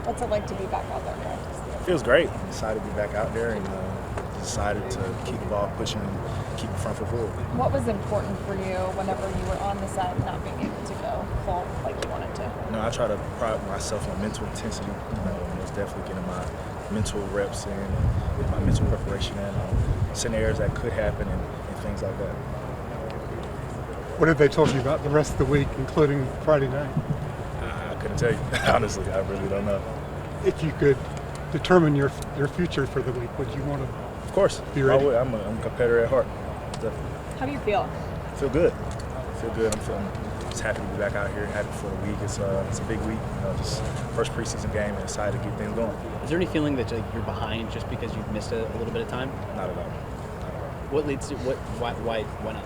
What's it like to be back out there practicing? It feels great. Excited to be back out there and decided to keep the ball pushing and keep the front foot forward. What was important for you whenever you were on the side not being able to go full like you wanted to? I try to pride myself on mental intensity. Most definitely getting my mental reps in and my mental preparation in scenarios that could happen and things like that. What have they told you about the rest of the week, including Friday night? I couldn't tell you. Honestly, I really don't know. If you could determine your future for the week, would you want to? Of course. Be ready? I'm a competitor at heart. Definitely. How do you feel? Feel good. Feel good. I'm just happy to be back out here and happy for the week. It's a big week. Just first preseason game and excited to get things going. Is there any feeling that you're behind just because you've missed a little bit of time? Not at all. What leads to why not?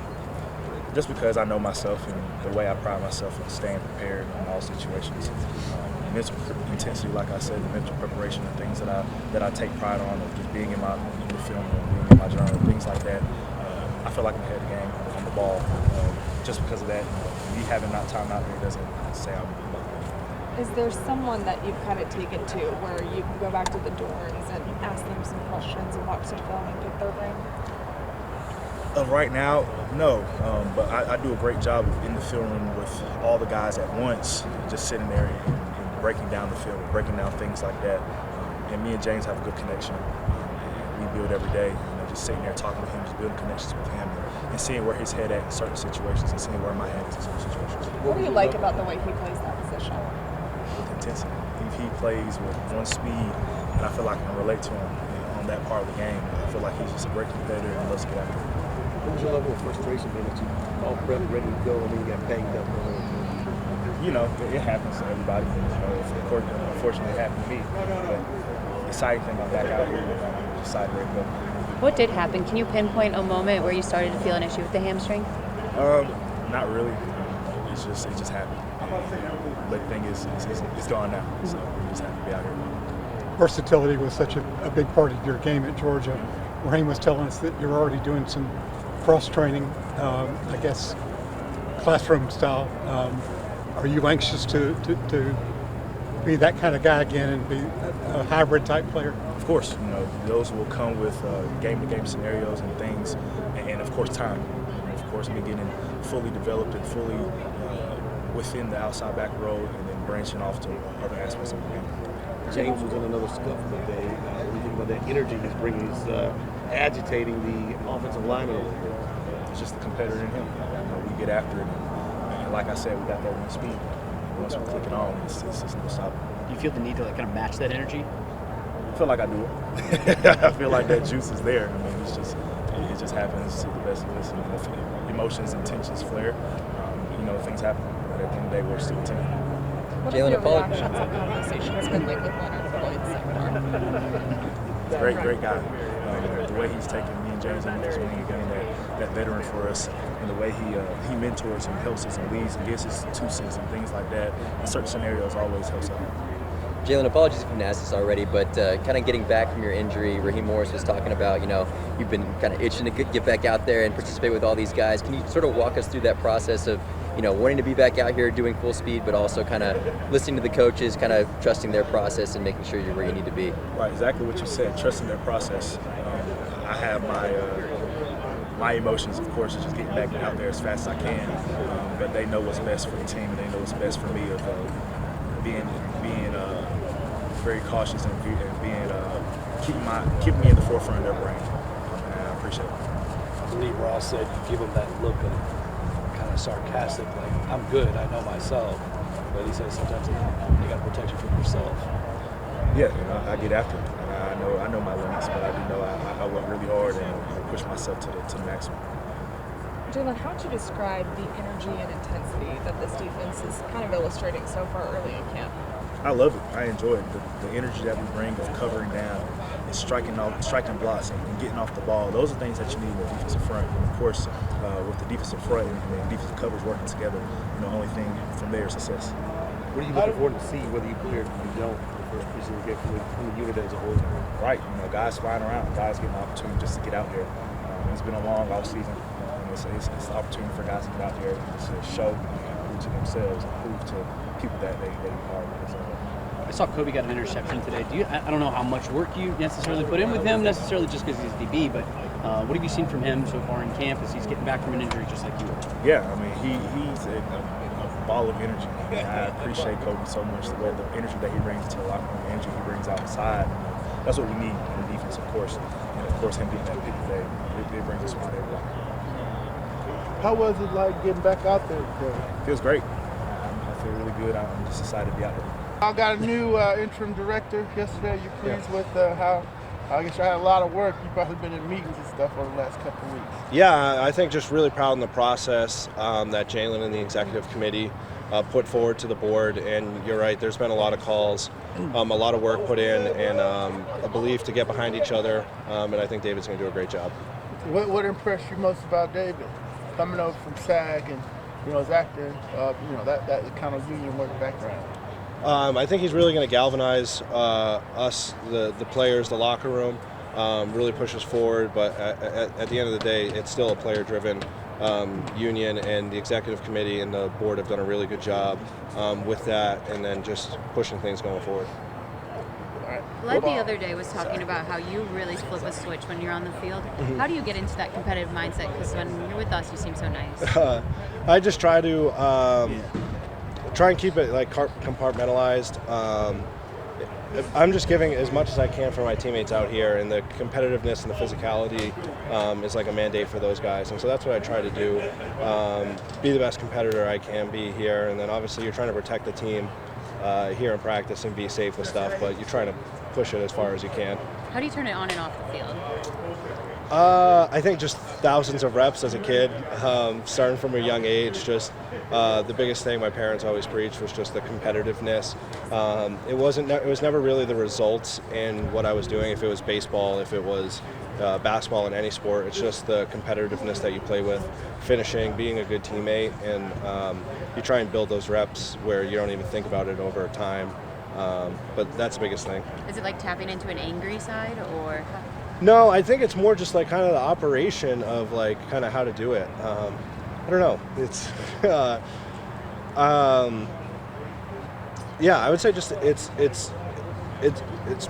Just because I know myself and the way I pride myself in staying prepared in all situations. Mental intensity, like I said, the mental preparation and things that I take pride on, of just being in the film and being in my journal, things like that. I feel like I'm ahead of the game on the ball. Just because of that, me having not time out there doesn't say I'm behind. Is there someone that you've kind of taken to where you can go back to the dorms and ask them some questions and watch some film and pick their brain? Right now, no, but I do a great job in the film room with all the guys at once, just sitting there and breaking down the film, breaking down things like that. And me and James have a good connection. We build every day, just sitting there talking with him, just building connections with him, and seeing where his head at in certain situations and seeing where my head is in certain situations. What do you like about the way he plays that position? With intensity. He plays with one speed, and I feel like I can relate to him on that part of the game. I feel like he's just a great competitor and loves to get after it. What was your level of frustration being that you all prep ready to go and then you got banged up? It happens to everybody. Of course, unfortunately, it happened to me. But the exciting thing, I'm back out here and I'm excited ready to go. What did happen? Can you pinpoint a moment where you started to feel an issue with the hamstring? Not really. It just happened. But the thing is, it's gone now. So we're just happy to be out here. Versatility was such a big part of your game at Georgia. Raheem was telling us that you're already doing some cross training, I guess, classroom style. Are you anxious to be that kind of guy again and be a hybrid type player? Of course, those will come with game-to-game scenarios and things, and of course time. Of course, me getting fully developed and fully within the outside back role, and then branching off to other aspects of the game. James was in another scuffle today. What do you think about that energy he's bringing? He's agitating the offensive lineman. It's just the competitor in him. We get after it. And like I said, we got that one speed. Once we click it on, it's no stop. Do you feel the need to kind of match that energy? I feel like I do it. I feel like that juice is there. It just happens to the best of us. And emotions and tensions flare. Things happen. But at the end of the day, we're still a team. What have your reactions and conversations been like with Leonard Floyd so far? He's a great guy. The way he's taken me and James under his wing and getting that veteran for us, and the way he mentors and helps us and leads and gives us 2 cents and things like that, in certain scenarios always helps out. Jalon, apologies if you've asked this already, but kind of getting back from your injury, Raheem Morris was talking about, you've been kind of itching to get back out there and participate with all these guys. Can you sort of walk us through that process of, wanting to be back out here doing full speed, but also kind of listening to the coaches, kind of trusting their process and making sure you're where you need to be? Right, exactly what you said, trusting their process. I have my emotions, of course, is just getting back out there as fast as I can, but they know what's best for the team, and they know what's best for me of being very cautious and being keeping me in the forefront of their brain. And I appreciate it. I believe Ross said you give him that look of kind of sarcastic, like, I'm good, I know myself. But he says sometimes you got to protect you from yourself. Yeah, I get after it. I know my limits, but I do know I work really hard and push myself to the maximum. Jalon, how would you describe the energy and intensity that this defense is kind of illustrating so far early in camp? I love it. I enjoy it. The energy that we bring of covering down and striking blocks and getting off the ball. Those are things that you need in the defensive front. And of course, with the defensive front and defensive coverage working together, the only thing from there is success. What are you looking forward to see, whether you play or you don't, the first preseason game from the unit as a whole? Right. Guys flying around, guys getting an opportunity just to get out there. It's been a long off season. It's an opportunity for guys to get out there and to show and prove to themselves and prove to people that they are. saw Kobe got an interception today. I don't know how much work you necessarily put in with him, necessarily just because he's DB, but what have you seen from him so far in camp as he's getting back from an injury just like you were? Yeah, I mean, he's a ball of energy. I appreciate Kobe so much, the energy that he brings to the locker room, the energy he brings outside. That's what we need in the defense, of course. And, of course, him being that pick today, it brings a smile to everybody. How was it like getting back out there today? Feels great. I feel really good. I'm just excited to be out there. I got a new interim director yesterday. You pleased with how? I guess I had a lot of work. You've probably been in meetings and stuff over the last couple of weeks. Yeah, I think just really proud in the process that Jalon and the executive committee put forward to the board. And you're right, there's been a lot of calls, a lot of work put in, and a belief to get behind each other. And I think David's going to do a great job. What impressed you most about David coming over from SAG and as actor, that kind of union work background? I think he's really going to galvanize us, the players, the locker room, really push us forward. But at the end of the day, it's still a player-driven union, and the executive committee and the board have done a really good job with that, and then just pushing things going forward. Led the other day was talking about how you really flip a switch when you're on the field. Mm-hmm. How do you get into that competitive mindset? Because when you're with us, you seem so nice. I just try and keep it like compartmentalized. I'm just giving as much as I can for my teammates out here, and the competitiveness and the physicality is like a mandate for those guys, and so that's what I try to do. Be the best competitor I can be here, and then obviously you're trying to protect the team here in practice and be safe with stuff, but you're trying to push it as far as you can. How do you turn it on and off the field? I think just thousands of reps as a kid, starting from a young age. Just the biggest thing my parents always preached was just the competitiveness. It was never really the results in what I was doing. If it was baseball, if it was basketball, in any sport, it's just the competitiveness that you play with, finishing, being a good teammate, and you try and build those reps where you don't even think about it over time. But that's the biggest thing. Is it like tapping into an angry side, or? No, I think it's more just like kind of the operation of like kind of how to do it. I don't know. It's, yeah, I would say just it's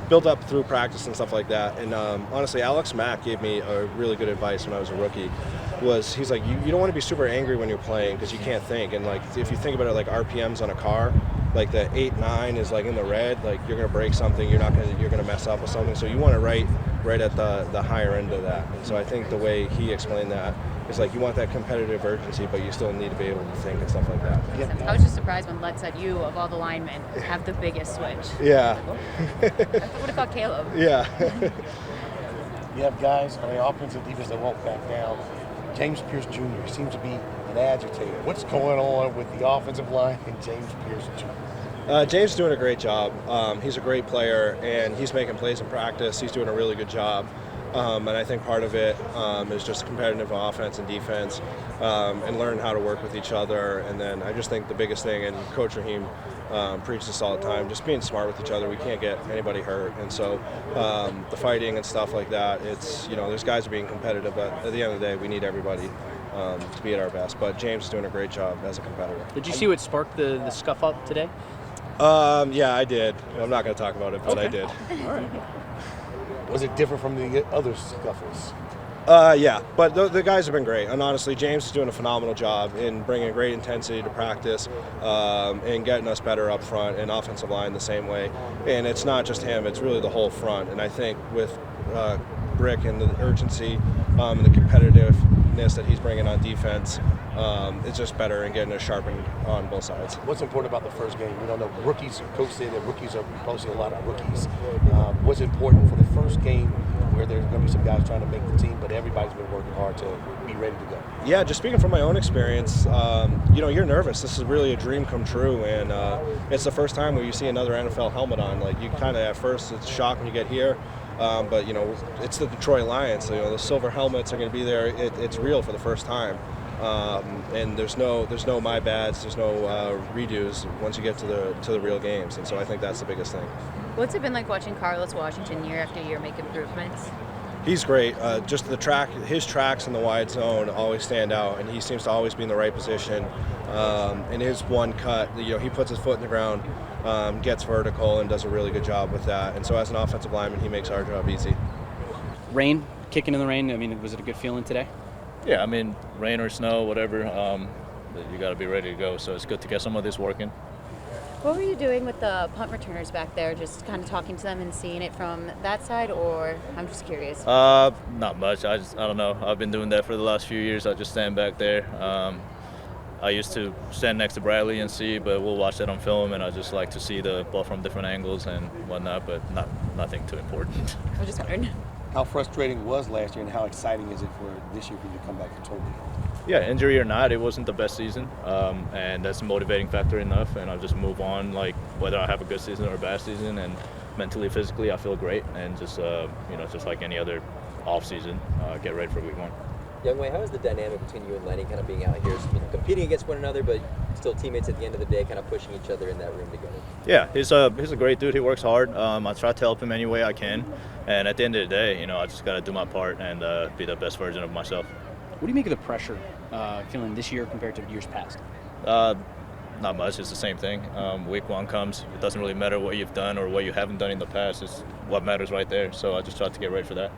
built up through practice and stuff like that. And honestly, Alex Mack gave me a really good advice when I was a rookie. He's like, you don't want to be super angry when you're playing because you can't think. And like if you think about it like RPMs on a car, like the 8-9 is like in the red, like you're gonna break something, you're gonna mess up with something. So you want to right at the higher end of that. And so I think the way he explained that is like you want that competitive urgency, but you still need to be able to think and stuff like that. Yeah. I was just surprised when Led said you, of all the linemen, have the biggest switch. Yeah. I would have thought Caleb. Yeah. You have guys on the offensive defense that won't back down. James Pierce Jr. seems to be an agitator. What's going on with the offensive line and James Pierce Jr.? James is doing a great job. He's a great player, and he's making plays in practice. He's doing a really good job. And I think part of it is just competitive offense and defense, and learn how to work with each other. And then I just think the biggest thing, and Coach Raheem preaches this all the time, just being smart with each other. We can't get anybody hurt. And so the fighting and stuff like that, it's, there's guys being competitive, but at the end of the day, we need everybody to be at our best. But James is doing a great job as a competitor. Did you see what sparked the scuff up today? Yeah, I did. I'm not going to talk about it, but okay. I did. All right. Was it different from the other scuffles? Yeah, but the guys have been great. And honestly, James is doing a phenomenal job in bringing great intensity to practice and getting us better up front, and offensive line the same way. And it's not just him, it's really the whole front. And I think with Brick and the urgency and the competitiveness that he's bringing on defense, it's just better and getting us sharpened on both sides. What's important about the first game? We don't know. Rookies, Coach said that rookies are posting a lot of rookies. What's important for the first game where there's going to be some guys trying to make the team, but everybody's been working hard to be ready to go? Yeah, just speaking from my own experience, you're nervous. This is really a dream come true, and it's the first time where you see another NFL helmet on. Like, you kind of, at first, it's a shock when you get here. But it's the Detroit Lions. So, the silver helmets are going to be there. It's real for the first time, and there's no my bads, there's no redos once you get to the real games. And so I think that's the biggest thing. What's it been like watching Carlos Washington year after year make improvements? He's great. Just his tracks in the wide zone always stand out, and he seems to always be in the right position. In his one cut, he puts his foot in the ground gets vertical and does a really good job with that. And so as an offensive lineman, he makes our job easy. Rain, kicking in the rain. I mean, was it a good feeling today? Yeah, I mean, rain or snow, whatever, you got to be ready to go. So it's good to get some of this working. What were you doing with the punt returners back there? Just kind of talking to them and seeing it from that side, or I'm just curious. Not much. I don't know. I've been doing that for the last few years. I just stand back there. I used to stand next to Bradley and see, but we'll watch that on film, and I just like to see the ball from different angles and whatnot, but nothing too important. I just wondered. How frustrating was last year, and how exciting is it for this year for you to come back for Toby? Yeah, injury or not, it wasn't the best season, and that's a motivating factor enough, and I'll just move on, like whether I have a good season or a bad season, and mentally, physically, I feel great, and just just like any other off season, get ready for week 1. Younghoe, how is the dynamic between you and Lenny kind of being out here, competing against one another, but still teammates at the end of the day, kind of pushing each other in that room together? Yeah, he's a great dude. He works hard. I try to help him any way I can, and at the end of the day, I just got to do my part and be the best version of myself. What do you make of the pressure feeling this year compared to years past? Not much. It's the same thing. Week 1 comes. It doesn't really matter what you've done or what you haven't done in the past. It's what matters right there. So I just try to get ready for that.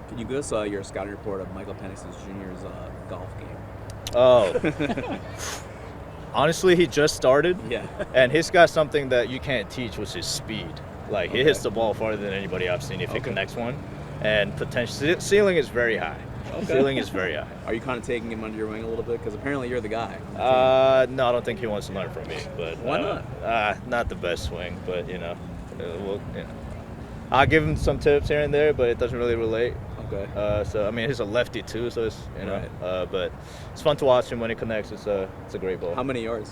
Can you give us your scouting report of Michael Penix Jr.'s golf game? Oh. Honestly, he just started. Yeah. And he's got something that you can't teach, which is speed. Like, he hits the ball farther than anybody I've seen if he connects one. And potential ceiling is very high. Okay. Ceiling is very high. Are you kind of taking him under your wing a little bit? Because apparently you're the guy. No, I don't think he wants to learn from me. But why not? Not the best swing, but I'll give him some tips here and there, but it doesn't really relate. Okay. So I mean, he's a lefty too, so it's but it's fun to watch him when he connects. It's a great ball. How many yards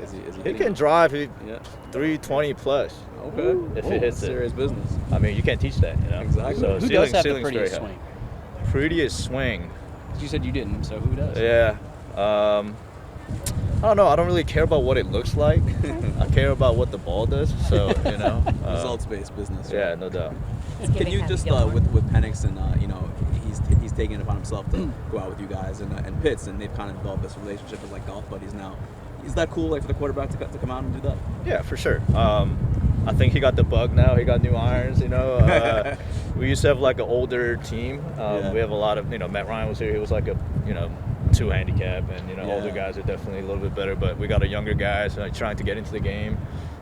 is he? He can drive 320 plus. Okay. If it hits it. Serious business. I mean, you can't teach that, Exactly. So Who does have the prettiest swing? Prettiest swing. You said you didn't, so who does? Yeah. I don't know. I don't really care about what it looks like. I care about what the ball does. So Results-based business. Right? Yeah, no doubt. Can you just with Penix and he's taking it upon himself to go out with you guys and Pitts, and they've kind of developed this relationship as like golf buddies now. Is that cool, like for the quarterback to come out and do that? Yeah, for sure. I think he got the bug now. He got new irons. We used to have like an older team. We have a lot of Matt Ryan was here. He was like a 2 handicap, and older guys are definitely a little bit better. But we got a younger guys trying to get into the game,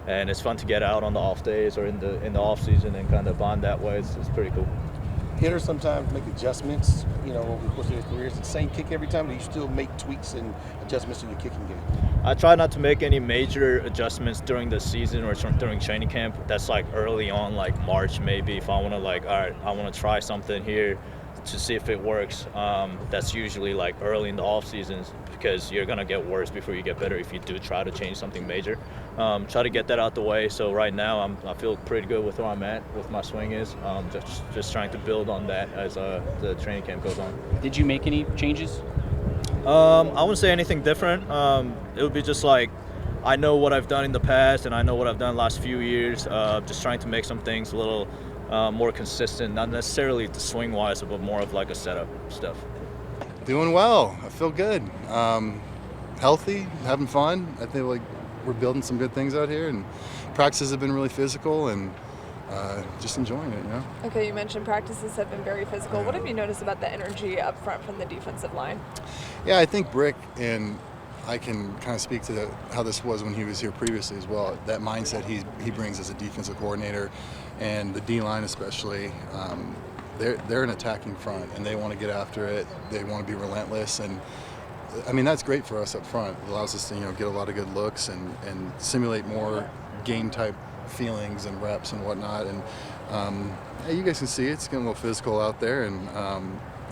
and it's fun to get out on the off days or in the off season and kind of bond that way. It's pretty cool. Hitters sometimes make adjustments, over the course of their careers. The same kick every time. Do you still make tweaks and adjustments in your kicking game? I try not to make any major adjustments during the season or during training camp. That's like early on, like March maybe. If I want to all right, I want to try something here to see if it works. That's usually like early in the off seasons because you're gonna get worse before you get better if you do try to change something major. Try to get that out the way. So right now I feel pretty good with where I'm at, with my swing is. Just trying to build on that as the training camp goes on. Did you make any changes? I wouldn't say anything different. It would be just like I know what I've done in the past and I know what I've done the last few years. Just trying to make some things a little more consistent, not necessarily the swing wise, but more of like a setup stuff. Doing well. I feel good. Healthy, having fun. I feel like we're building some good things out here, and practices have been really physical and just enjoying it, Okay, you mentioned practices have been very physical. What have you noticed about the energy up front from the defensive line? Yeah, I think Brick, and I can kind of speak to how this was when he was here previously as well. That mindset he brings as a defensive coordinator, and the D-line especially, they're an attacking front, and they want to get after it. They want to be relentless, and I mean that's great for us up front. It allows us to get a lot of good looks and simulate more game-type feelings and reps and whatnot. And you guys can see it's getting a little physical out there and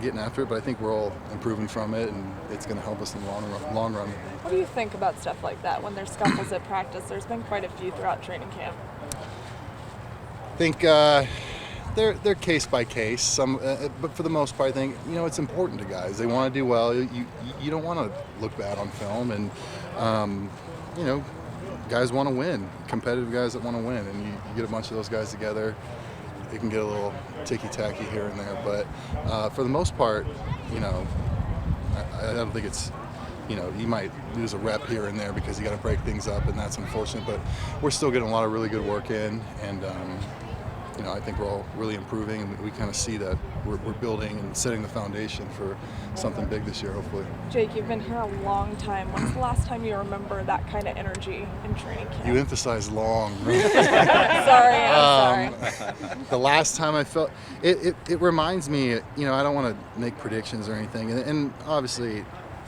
getting after it, but I think we're all improving from it, and it's going to help us in the long run. What do you think about stuff like that when there's scuffles at practice? There's been quite a few throughout training camp. I think they're case by case. But for the most part, I think it's important to guys. They want to do well. You don't want to look bad on film, and guys want to win. Competitive guys that want to win, and you get a bunch of those guys together. It can get a little ticky-tacky here and there, but for the most part, I don't think it's you might lose a rep here and there because you got to break things up, and that's unfortunate. But we're still getting a lot of really good work in, and I think we're all really improving, and we kind of see that we're building and setting the foundation for something big this year, hopefully. Jake, you've been here a long time. When's the last time you remember that kind of energy in training camp? You emphasize long. Sorry, I'm sorry. The last time I felt it reminds me, I don't want to make predictions or anything, and obviously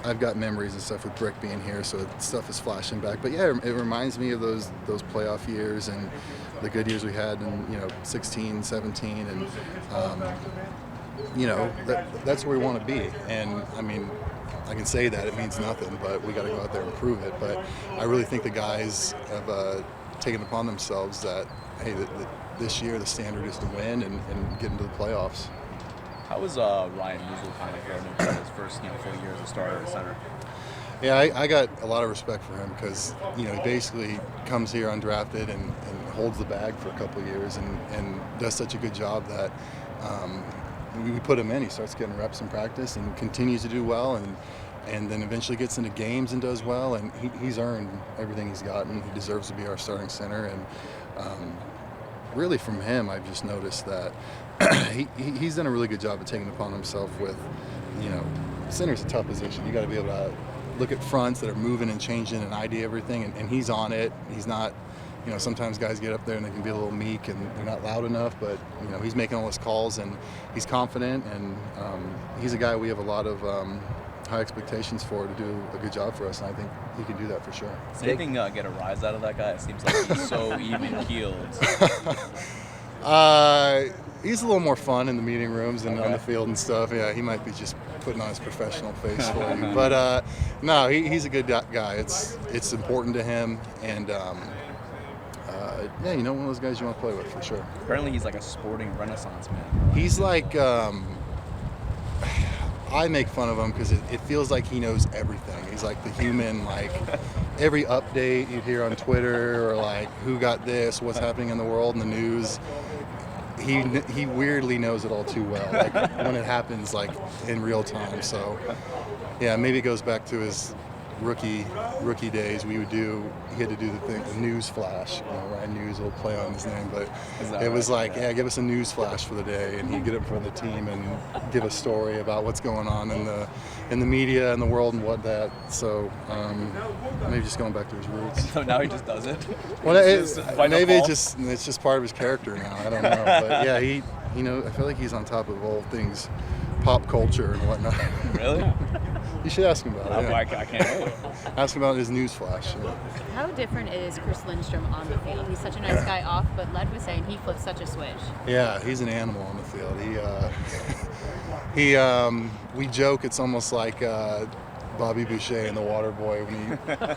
I've got memories and stuff with Brick being here, so stuff is flashing back. But yeah, it reminds me of those playoff years and the good years we had in 16, 17, and that's where we want to be. And I mean, I can say that it means nothing, but we got to go out there and prove it. But I really think the guys have taken upon themselves that hey, this year the standard is to win and get into the playoffs. How was Ryan Musil kind of going into his first full year as a starter at center? Yeah, I got a lot of respect for him because he basically comes here undrafted and holds the bag for a couple of years and does such a good job that we put him in. He starts getting reps in practice and continues to do well, and then eventually gets into games and does well. And he's earned everything he's gotten. He deserves to be our starting center. And really, from him, I've just noticed that he's done a really good job of taking it upon himself with, center's a tough position. You got to be able to look at fronts that are moving and changing and ID everything, and he's on it. He's not, sometimes guys get up there and they can be a little meek and they're not loud enough, but, he's making all his calls and he's confident, and he's a guy we have a lot of high expectations for to do a good job for us, and I think he can do that for sure. Does anything get a rise out of that guy? It seems like he's so even-keeled. He's a little more fun in the meeting rooms and on the field and stuff. Yeah, he might be just putting on his professional face for you. But no, he's a good guy. It's important to him, and one of those guys you want to play with for sure. Apparently he's like a sporting renaissance man. He's like, I make fun of him because it feels like he knows everything. He's like the human, like every update you'd hear on Twitter or like who got this, what's happening in the world, in the news. He weirdly knows it all too well, like when it happens, like in real time. So, yeah, maybe it goes back to his rookie days. He had to do the news flash. Ryan News will play on his name, but it was like, yeah, give us a news flash for the day, and he'd get up in front of the team and give a story about what's going on in the media and the world and what that. So maybe just going back to his roots. So now he just does it. Well, maybe it's just part of his character now. I don't know, but yeah, I feel like he's on top of all things pop culture and whatnot. Really? You should ask him about it. I can't wait. Ask him about his news flash. Yeah. How different is Chris Lindstrom on the field? He's such a nice guy off, but Led was saying he flips such a switch. Yeah, he's an animal on the field. We joke it's almost like Bobby Boucher in The Waterboy when he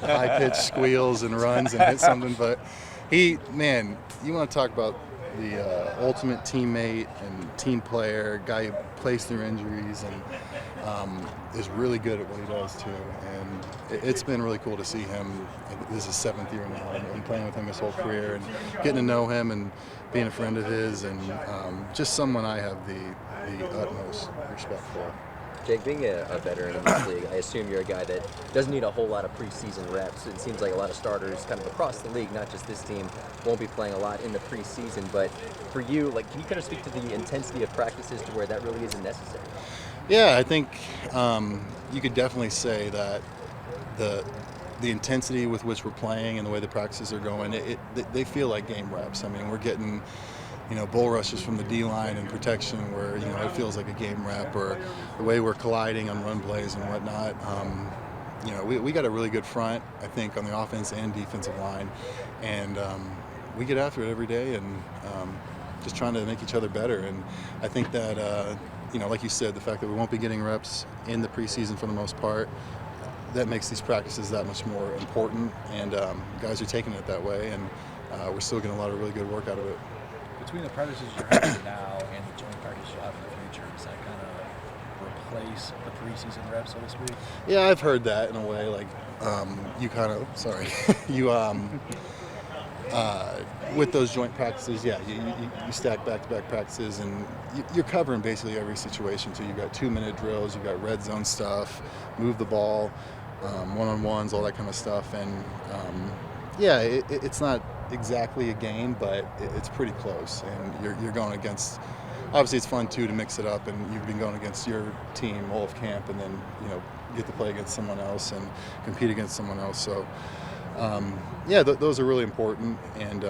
high-pitched squeals and runs and hits something. But you want to talk about the ultimate teammate and team player, guy who plays through injuries and is really good at what he does too. And it's been really cool to see him. This is his 7th year now, and playing with him his whole career and getting to know him and being a friend of his, and just someone I have the utmost respect for. Jake, being a veteran in this league, I assume you're a guy that doesn't need a whole lot of preseason reps. It seems like a lot of starters kind of across the league, not just this team, won't be playing a lot in the preseason. But for you, can you kind of speak to the intensity of practices to where that really isn't necessary? Yeah, I think you could definitely say that the intensity with which we're playing and the way the practices are going, they feel like game reps. I mean, we're getting bull rushes from the D-line and protection where, it feels like a game rep, or the way we're colliding on run plays and whatnot. We got a really good front, I think, on the offense and defensive line. And we get after it every day and just trying to make each other better. And I think that, like you said, the fact that we won't be getting reps in the preseason for the most part, that makes these practices that much more important. And guys are taking it that way. And we're still getting a lot of really good work out of it. Between the practices you're having now and the joint practice you'll have in the future, does that kind of replace the preseason reps, so to speak? Yeah, I've heard that in a way. Like, with those joint practices, yeah, you stack back-to-back practices, and you're covering basically every situation. So you've got 2-minute drills, you've got red zone stuff, move the ball. one-on-ones, all that kind of stuff. And yeah, it's not exactly a game, but it's pretty close. And you're going against. Obviously, it's fun too to mix it up, and you've been going against your team all of camp, and then get to play against someone else and compete against someone else. So yeah, those are really important, and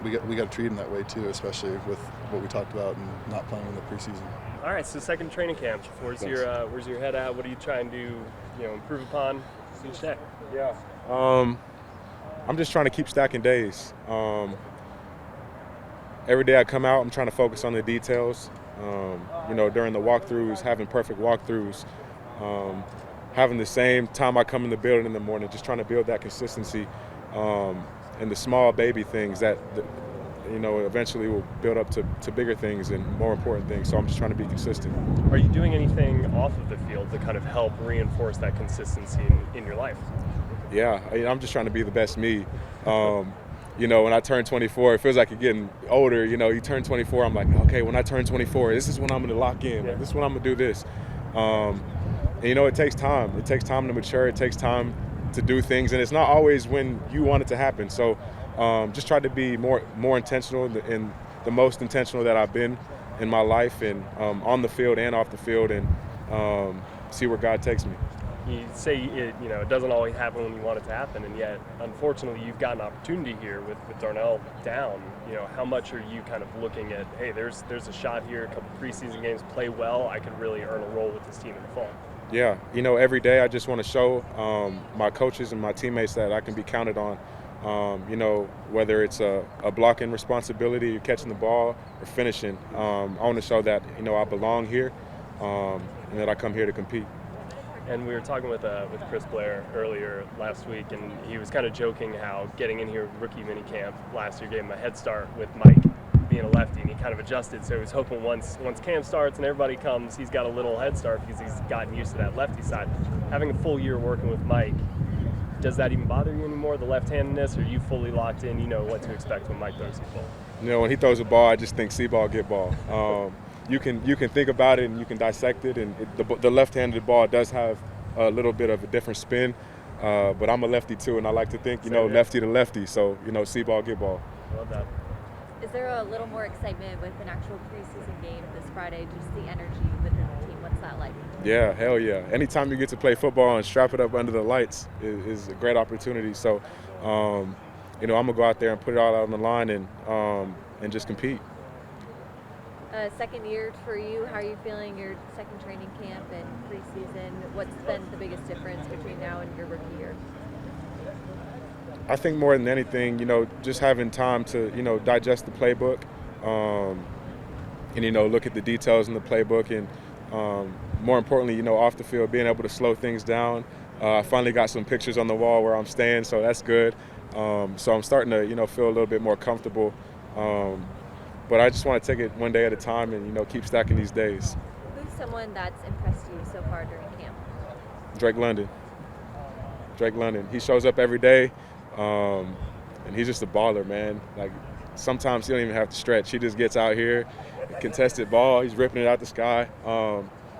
we got to treat them that way too, especially with what we talked about and not playing in the preseason. All right, so second training camp. Where's your head at? What are you trying to improve upon each day? Yeah. I'm just trying to keep stacking days. Every day I come out, I'm trying to focus on the details. During the walkthroughs, having perfect walkthroughs, having the same time I come in the building in the morning, just trying to build that consistency, and the small baby things that eventually will build up to bigger things and more important things. So I'm just trying to be consistent. Are you doing anything off of the field to kind of help reinforce that consistency in your life? Yeah, I'm just trying to be the best me. When I turn 24, it feels like you're getting older. You turn 24, I'm like, okay, when I turn 24, this is when I'm going to lock in. This is when I'm going to do this. It takes time. It takes time to mature. It takes time to do things, and it's not always when you want it to happen. So just try to be more intentional and the most intentional that I've been in my life, and on the field and off the field, and see where God takes me. You say it doesn't always happen when you want it to happen, and yet, unfortunately, you've got an opportunity here with Darnell down. How much are you kind of looking at, hey, there's a shot here, a couple preseason games, play well, I could really earn a role with this team in the fall? Yeah, every day I just want to show my coaches and my teammates that I can be counted on. Whether it's a blocking responsibility, or catching the ball, or finishing. I want to show that, I belong here, and that I come here to compete. And we were talking with Chris Blair earlier last week, and he was kind of joking how getting in here rookie minicamp last year gave him a head start with Mike being a lefty, and he kind of adjusted. So he was hoping once camp starts and everybody comes, he's got a little head start because he's gotten used to that lefty side. Having a full year working with Mike, does that even bother you anymore, the left-handedness, or are you fully locked in, what to expect when Mike throws the ball? When he throws a ball, I just think see ball, get ball. You can think about it and you can dissect it, and the left-handed ball does have a little bit of a different spin, but I'm a lefty too, and I like to think, lefty to lefty, so, see ball, get ball. I love that. Is there a little more excitement with an actual preseason game this Friday, just the energy within the team? What's that like? Yeah, hell yeah. Anytime you get to play football and strap it up under the lights is a great opportunity. So, I'm going to go out there and put it all out on the line and just compete. Second year for you, how are you feeling your second training camp and preseason? What's been the biggest difference between now and your rookie year? I think more than anything, just having time to, digest the playbook, and, look at the details in the playbook, and more importantly, off the field, being able to slow things down. I finally got some pictures on the wall where I'm staying, so that's good. So I'm starting to, feel a little bit more comfortable. But I just want to take it one day at a time and, keep stacking these days. Who's someone that's impressed you so far during camp? Drake London. He shows up every day, and he's just a baller, man. Like, sometimes he don't even have to stretch. He just gets out here, contested ball, he's ripping it out the sky.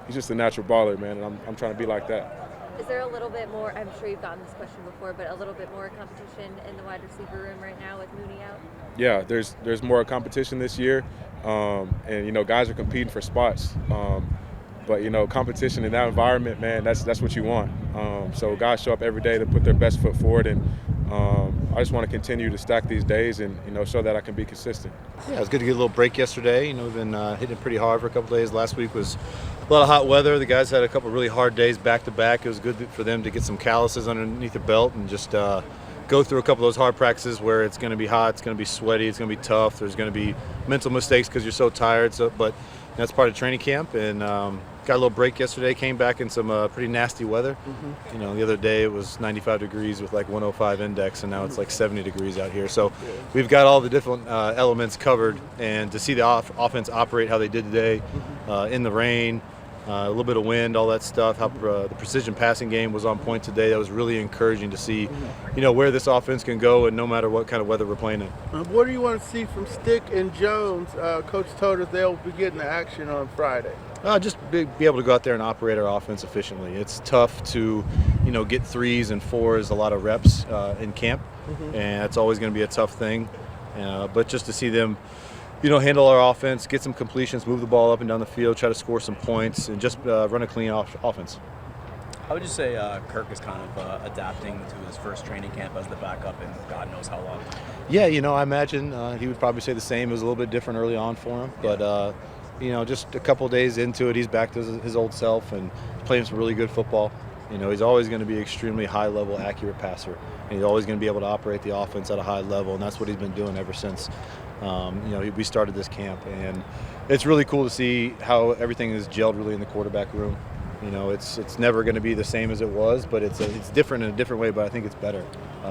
He's just a natural baller, man, and I'm trying to be like that. Is there a little bit more, I'm sure you've gotten this question before, but a little bit more competition in the wide receiver room right now with Mooney out? Yeah, there's more competition this year, and guys are competing for spots. But competition in that environment, man, that's what you want. So guys show up every day to put their best foot forward, and I just want to continue to stack these days and show that I can be consistent. Yeah, it was good to get a little break yesterday. We've been hitting it pretty hard for a couple days. Last week was a lot of hot weather. The guys had a couple really hard days back to back. It was good for them to get some calluses underneath their belt and just go through a couple of those hard practices where it's going to be hot, it's going to be sweaty, it's going to be tough. There's going to be mental mistakes because you're so tired. But that's part of training camp, and got a little break yesterday. Came back in some pretty nasty weather. Mm-hmm. The other day it was 95 degrees with like 105 index, and now it's like 70 degrees out here. So we've got all the different elements covered, and to see the offense operate how they did today, in the rain, a little bit of wind, all that stuff, how the precision passing game was on point today. That was really encouraging to see, where this offense can go, and no matter what kind of weather we're playing in. What do you want to see from Stick and Jones? Coach told us they'll be getting the action on Friday. Just be able to go out there and operate our offense efficiently. It's tough to, get 3s and 4s, a lot of reps in camp, and that's always going to be a tough thing. But just to see them, handle our offense, get some completions, move the ball up and down the field, try to score some points, and just run a clean offense. How would you say Kirk is kind of adapting to his first training camp as the backup in God knows how long? Yeah, I imagine he would probably say the same. It was a little bit different early on for him, but just a couple days into it, he's back to his old self and playing some really good football. He's always going to be an extremely high-level, accurate passer, and he's always going to be able to operate the offense at a high level, and that's what he's been doing ever since we started this camp. And it's really cool to see how everything is gelled really in the quarterback room. It's never going to be the same as it was, but it's different in a different way. But I think it's better,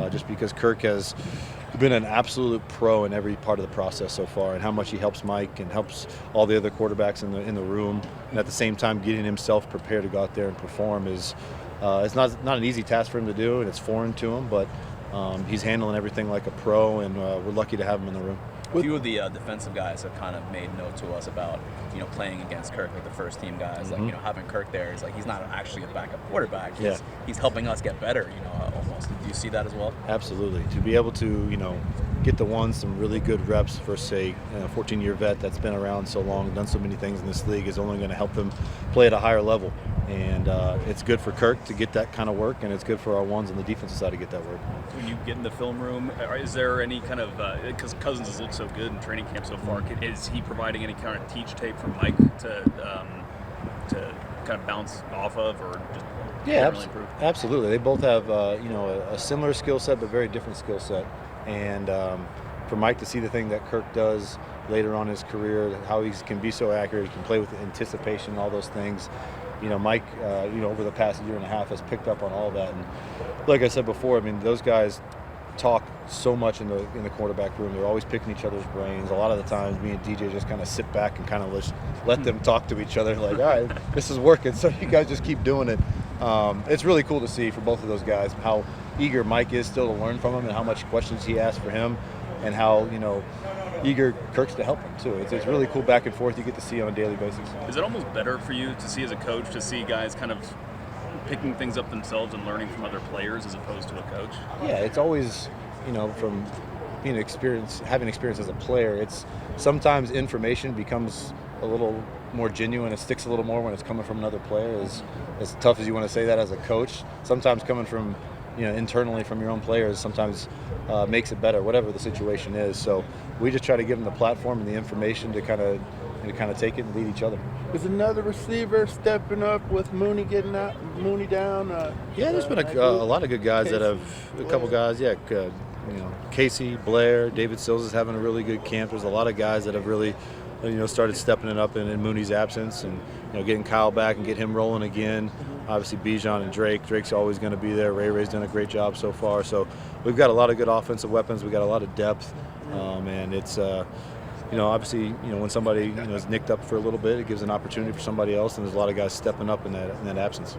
just because Kirk has been an absolute pro in every part of the process so far, and how much he helps Mike and helps all the other quarterbacks in the room, and at the same time getting himself prepared to go out there and perform is it's not an easy task for him to do, and it's foreign to him. But he's handling everything like a pro, and we're lucky to have him in the room. A few of the defensive guys have kind of made note to us about playing against Kirk, like the first team guys, like having Kirk there is like he's not actually a backup quarterback. He's helping us get better, almost. Do you see that as well? Absolutely. To be able to get some really good reps for, say, a 14-year vet that's been around so long, done so many things in this league, is only going to help them play at a higher level. And it's good for Kirk to get that kind of work, and it's good for our ones on the defensive side to get that work. When you get in the film room, is there any kind of because Cousins has looked so good in training camp so far, is he providing any kind of teach tape for Mike to kind of bounce off of, or just generally improve? Absolutely. They both have a similar skill set, but very different skill set. And for Mike to see the thing that Kirk does later on in his career, how he can be so accurate, he can play with anticipation, all those things. Mike, over the past year and a half has picked up on all that. And like I said before, those guys talk so much in the quarterback room. They're always picking each other's brains. A lot of the times, me and DJ just kind of sit back and kind of let them talk to each other. Like, all right, this is working, so you guys just keep doing it. It's really cool to see for both of those guys how eager Mike is still to learn from him, and how much questions he asks for him, and how eager Kirk's to help him too. It's really cool back and forth you get to see on a daily basis. Is it almost better for you to see as a coach to see guys kind of picking things up themselves and learning from other players as opposed to a coach? Yeah, it's always, from having experience as a player, it's sometimes information becomes a little more genuine. It sticks a little more when it's coming from another player. As tough as you want to say that as a coach, sometimes coming from internally from your own players sometimes makes it better, whatever the situation is. So we just try to give them the platform and the information to kind of take it and lead each other. Is another receiver stepping up with Mooney Mooney down? Yeah, there's been a lot of good guys Casey, that have a couple guys. Yeah, Casey, Blair, David Sills is having a really good camp. There's a lot of guys that have really started stepping it up in Mooney's absence, and getting Kyle back and get him rolling again. Obviously, Bijan and Drake. Drake's always going to be there. Ray's done a great job so far. So we've got a lot of good offensive weapons. We've got a lot of depth, and it's obviously when somebody is nicked up for a little bit, it gives an opportunity for somebody else, and there's a lot of guys stepping up in that absence.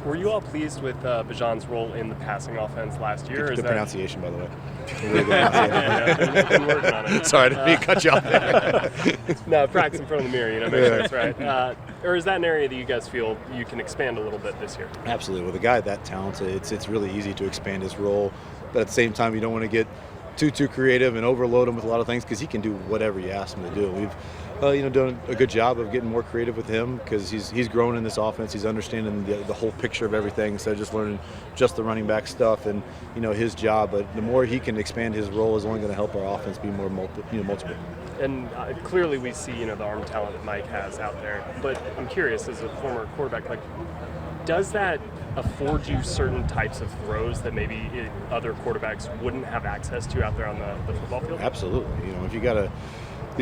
Were you all pleased with Bijan's role in the passing offense last year? Good pronunciation, by the way. Really good been working on it. Sorry, I didn't mean to cut you off there. No, practice in front of the mirror, make sure it's right. Or is that an area that you guys feel you can expand a little bit this year? Absolutely. With a guy that talented, it's really easy to expand his role, but at the same time, you don't want to get too creative and overload him with a lot of things, because he can do whatever you ask him to do. We've done a good job of getting more creative with him, because he's grown in this offense. He's understanding the whole picture of everything instead of just learning just the running back stuff and his job. But the more he can expand his role is only going to help our offense be more multiple. And clearly we see the arm talent that Mike has out there. But I'm curious, as a former quarterback, does that afford you certain types of throws that maybe other quarterbacks wouldn't have access to out there on the football field? Absolutely. If you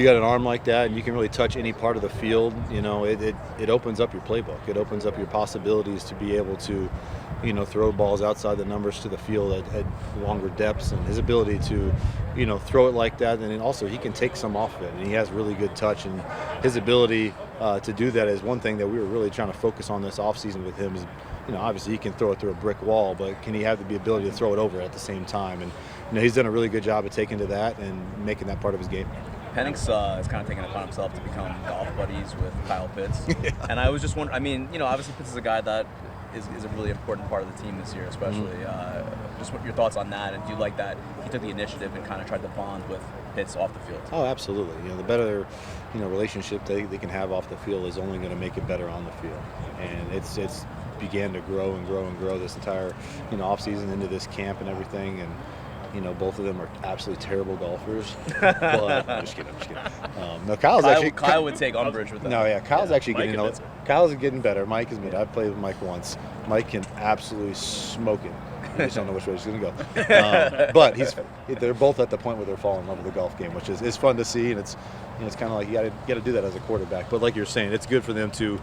got an arm like that and you can really touch any part of the field, it opens up your playbook. It opens up your possibilities to be able to, throw balls outside the numbers to the field at longer depths, and his ability to, throw it like that. And then also he can take some off of it, and he has really good touch, and his ability to do that is one thing that we were really trying to focus on this offseason with him. Is, obviously he can throw it through a brick wall, but can he have the ability to throw it over at the same time? And he's done a really good job of taking to that and making that part of his game. Penix is kind of taking it upon himself to become golf buddies with Kyle Pitts. And I was just wondering, obviously Pitts is a guy that is a really important part of the team this year, especially. Just what your thoughts on that, and do you like that he took the initiative and kind of tried to bond with Pitts off the field? Oh, absolutely. The better, relationship they can have off the field is only going to make it better on the field. And it's began to grow and grow and grow this entire, off season into this camp and everything. And both of them are absolutely terrible golfers. But I'm just kidding. No, Kyle would take umbrage with that. No, yeah, Kyle's actually Mike getting Kyle's getting better. Mike is better. I've played with Mike once. Mike can absolutely smoke it. I just don't know which way he's going to go. But they're both at the point where they're falling in love with the golf game, which is fun to see, and it's kind of like you got to do that as a quarterback. But like you're saying, it's good for them to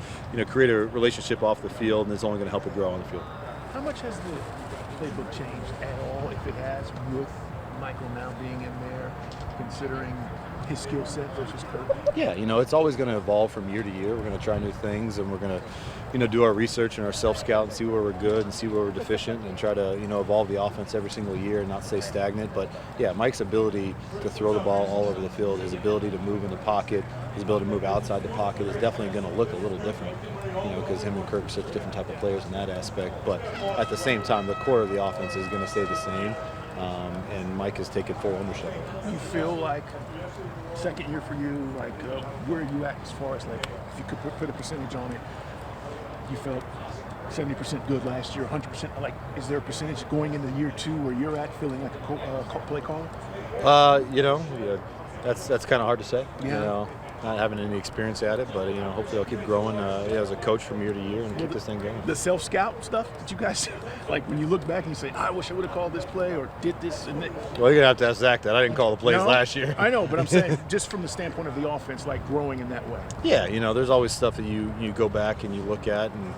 create a relationship off the field, and it's only going to help it grow on the field. How much has the playbook changed at all, if it has, with Michael now being in there, considering his skill set versus Kirby? Yeah, it's always going to evolve from year to year. We're going to try new things, and we're going to, do our research and our self-scout and see where we're good and see where we're deficient, and try to, evolve the offense every single year and not stay stagnant. But yeah, Mike's ability to throw the ball all over the field, his ability to move in the pocket, his ability to move outside the pocket is definitely going to look a little different, because him and Kirk are such different type of players in that aspect. But at the same time, the core of the offense is going to stay the same, and Mike has taken full ownership. You feel like second year for you, where are you at as far as, if you could put a percentage on it? You felt 70% good last year, 100%. Is there a percentage going into year 2 where you're at feeling like a play caller? That's kind of hard to say. Yeah. Not having any experience at it, but hopefully I'll keep growing as a coach from year to year and keep this thing going. The self-scout stuff that you guys when you look back and you say, I wish I would have called this play or did this and that. Well, you're gonna have to ask Zach that. I didn't call the plays last year. I know, but I'm saying just from the standpoint of the offense, growing in that way. Yeah, there's always stuff that you go back and you look at, and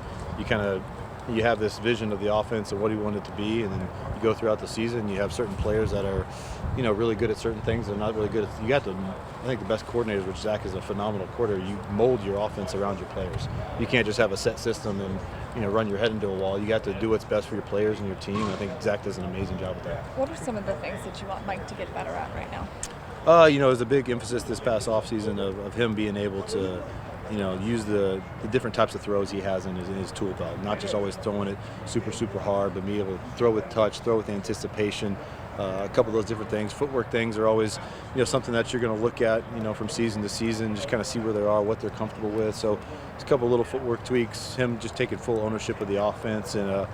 you have this vision of the offense and what you want it to be, and then you go throughout the season. You have certain players that are, really good at certain things. They're not really good at. You got to. I think the best coordinators, which Zach is a phenomenal coordinator, you mold your offense around your players. You can't just have a set system and run your head into a wall. You got to do what's best for your players and your team. And I think Zach does an amazing job with that. What are some of the things that you want Mike to get better at right now? There's a big emphasis this past offseason of him being able to, use the different types of throws he has in his tool belt. Not just always throwing it super, super hard, but be able to throw with touch, throw with anticipation. A couple of those different things. Footwork things are always, something that you're going to look at, from season to season, just kind of see where they are, what they're comfortable with. So it's a couple of little footwork tweaks, him just taking full ownership of the offense, and a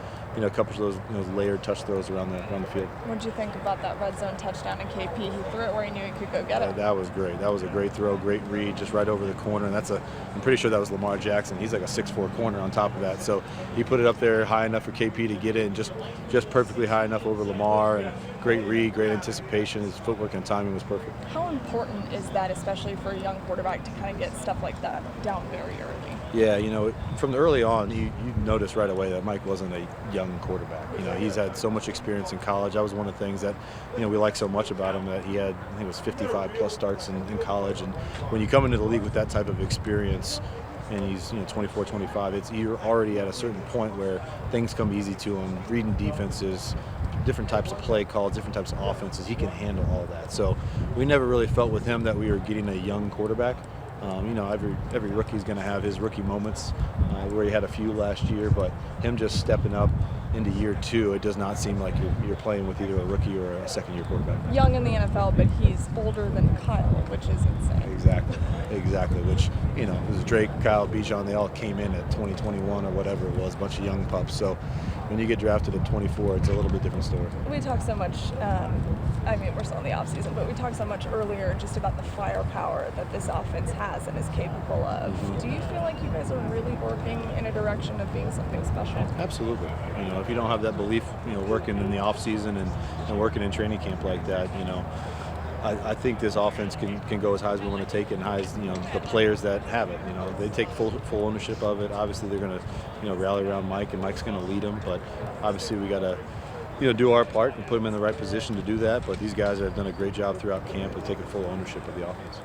couple of those layered touch throws around the field. What did you think about that red zone touchdown in KP? He threw it where he knew he could go get it. That was great. That was a great throw, great read, just right over the corner. And I'm pretty sure that was Lamar Jackson. He's like a 6'4" corner on top of that. So he put it up there high enough for KP to get in, just perfectly high enough over Lamar. And great read, great anticipation. His footwork and timing was perfect. How important is that, especially for a young quarterback, to kind of get stuff like that down very early? Yeah, from the early on, you noticed right away that Mike wasn't a young quarterback. He's had so much experience in college. That was one of the things that, we like so much about him, that he had, I think it was 55 plus starts in college. And when you come into the league with that type of experience, and he's 24, 25, you're already at a certain point where things come easy to him, reading defenses, different types of play calls, different types of offenses. He can handle all that. So we never really felt with him that we were getting a young quarterback. Every rookie's going to have his rookie moments, where he had a few last year, but him just stepping up into year 2, it does not seem like you're playing with either a rookie or a second-year quarterback. Young in the NFL, but he's older than Kyle, which is insane. Exactly. Which, it was Drake, Kyle, Bijan, they all came in at 2021 or whatever it was, a bunch of young pups. So when you get drafted at 24, it's a little bit different story. We talked so much, we're still in the offseason, but we talked so much earlier just about the firepower that this offense has and is capable of. Do you feel like you guys are really working in a direction of being something special? Absolutely. If you don't have that belief, working in the offseason and working in training camp like that, I think this offense can go as high as we want to take it, and high as the players that have it. They take full ownership of it. Obviously, they're going to rally around Mike, and Mike's going to lead them. But obviously, we got to do our part and put them in the right position to do that. But these guys have done a great job throughout camp of taking full ownership of the offense.